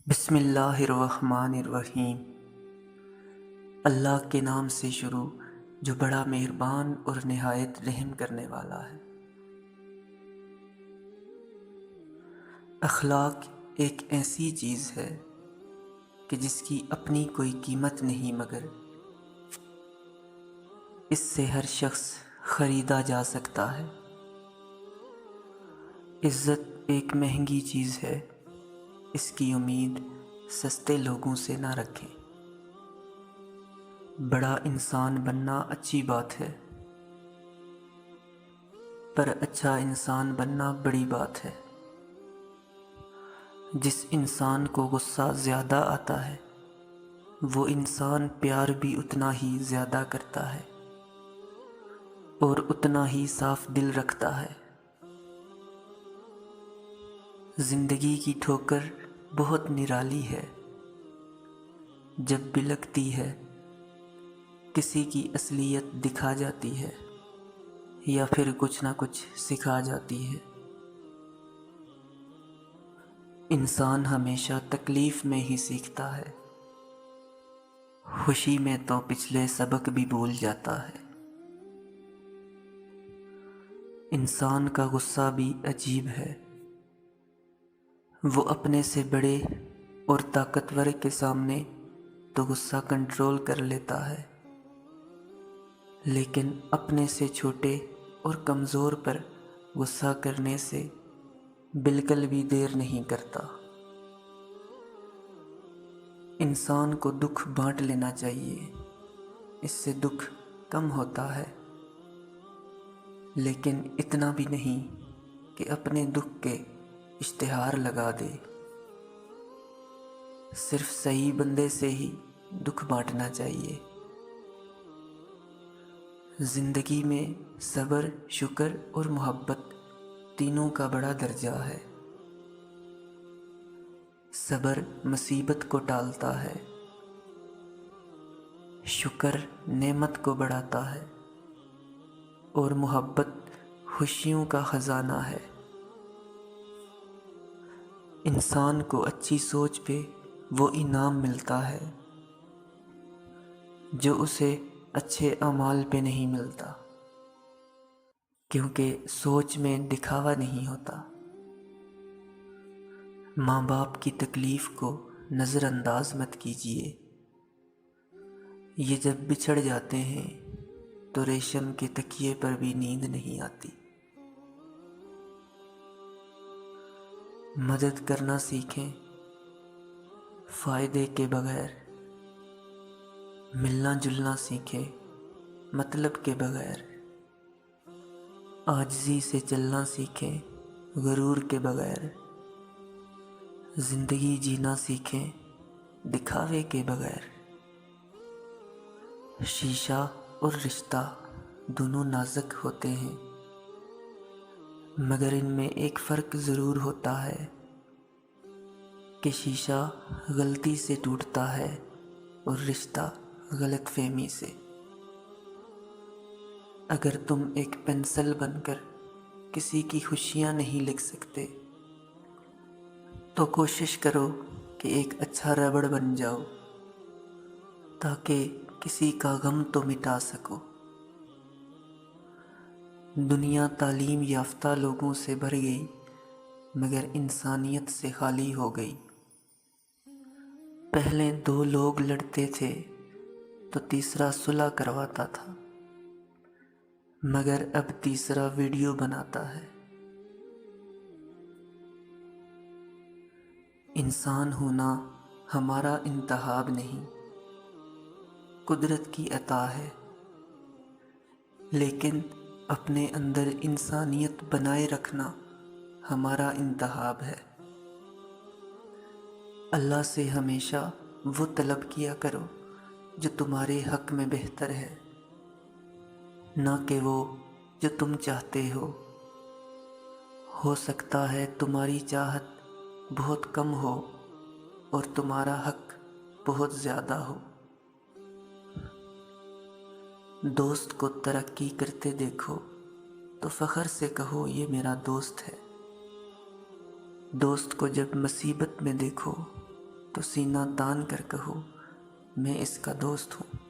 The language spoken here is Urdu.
بسم اللہ الرحمن الرحیم۔ اللہ کے نام سے شروع جو بڑا مہربان اور نہایت رحم کرنے والا ہے۔ اخلاق ایک ایسی چیز ہے کہ جس کی اپنی کوئی قیمت نہیں، مگر اس سے ہر شخص خریدا جا سکتا ہے۔ عزت ایک مہنگی چیز ہے، اس کی امید سستے لوگوں سے نہ رکھیں۔ بڑا انسان بننا اچھی بات ہے، پر اچھا انسان بننا بڑی بات ہے۔ جس انسان کو غصہ زیادہ آتا ہے وہ انسان پیار بھی اتنا ہی زیادہ کرتا ہے اور اتنا ہی صاف دل رکھتا ہے۔ زندگی کی ٹھوکر بہت نرالی ہے، جب بھی لگتی ہے کسی کی اصلیت دکھا جاتی ہے یا پھر کچھ نہ کچھ سکھا جاتی ہے۔ انسان ہمیشہ تکلیف میں ہی سیکھتا ہے، خوشی میں تو پچھلے سبق بھی بھول جاتا ہے۔ انسان کا غصہ بھی عجیب ہے، وہ اپنے سے بڑے اور طاقتور کے سامنے تو غصہ کنٹرول کر لیتا ہے، لیکن اپنے سے چھوٹے اور کمزور پر غصہ کرنے سے بالکل بھی دیر نہیں کرتا۔ انسان کو دکھ بانٹ لینا چاہیے، اس سے دکھ کم ہوتا ہے، لیکن اتنا بھی نہیں کہ اپنے دکھ کے اشتہار لگا دے۔ صرف صحیح بندے سے ہی دکھ بانٹنا چاہیے۔ زندگی میں صبر، شکر اور محبت تینوں کا بڑا درجہ ہے۔ صبر مصیبت کو ٹالتا ہے، شکر نعمت کو بڑھاتا ہے اور محبت خوشیوں کا خزانہ ہے۔ انسان کو اچھی سوچ پہ وہ انعام ملتا ہے جو اسے اچھے اعمال پہ نہیں ملتا، کیونکہ سوچ میں دکھاوا نہیں ہوتا۔ ماں باپ کی تکلیف کو نظر انداز مت کیجیے، یہ جب بچھڑ جاتے ہیں تو ریشم کے تکیے پر بھی نیند نہیں آتی۔ مدد کرنا سیکھیں فائدے کے بغیر، ملنا جلنا سیکھیں مطلب کے بغیر، عاجزی سے چلنا سیکھیں غرور کے بغیر، زندگی جینا سیکھیں دکھاوے کے بغیر۔ شیشہ اور رشتہ دونوں نازک ہوتے ہیں، مگر ان میں ایک فرق ضرور ہوتا ہے کہ شیشہ غلطی سے ٹوٹتا ہے اور رشتہ غلط فہمی سے۔ اگر تم ایک پنسل بن کر کسی کی خوشیاں نہیں لکھ سکتے تو کوشش کرو کہ ایک اچھا ربڑ بن جاؤ، تاکہ کسی کا غم تو مٹا سکو۔ دنیا تعلیم یافتہ لوگوں سے بھر گئی مگر انسانیت سے خالی ہو گئی۔ پہلے دو لوگ لڑتے تھے تو تیسرا صلح کرواتا تھا، مگر اب تیسرا ویڈیو بناتا ہے۔ انسان ہونا ہمارا انتخاب نہیں، قدرت کی عطا ہے، لیکن اپنے اندر انسانیت بنائے رکھنا ہمارا انتخاب ہے۔ اللہ سے ہمیشہ وہ طلب کیا کرو جو تمہارے حق میں بہتر ہے، نہ کہ وہ جو تم چاہتے ہو۔ ہو سکتا ہے تمہاری چاہت بہت کم ہو اور تمہارا حق بہت زیادہ ہو۔ دوست کو ترقی کرتے دیکھو تو فخر سے کہو یہ میرا دوست ہے، دوست کو جب مصیبت میں دیکھو تو سینہ تان کر کہو میں اس کا دوست ہوں۔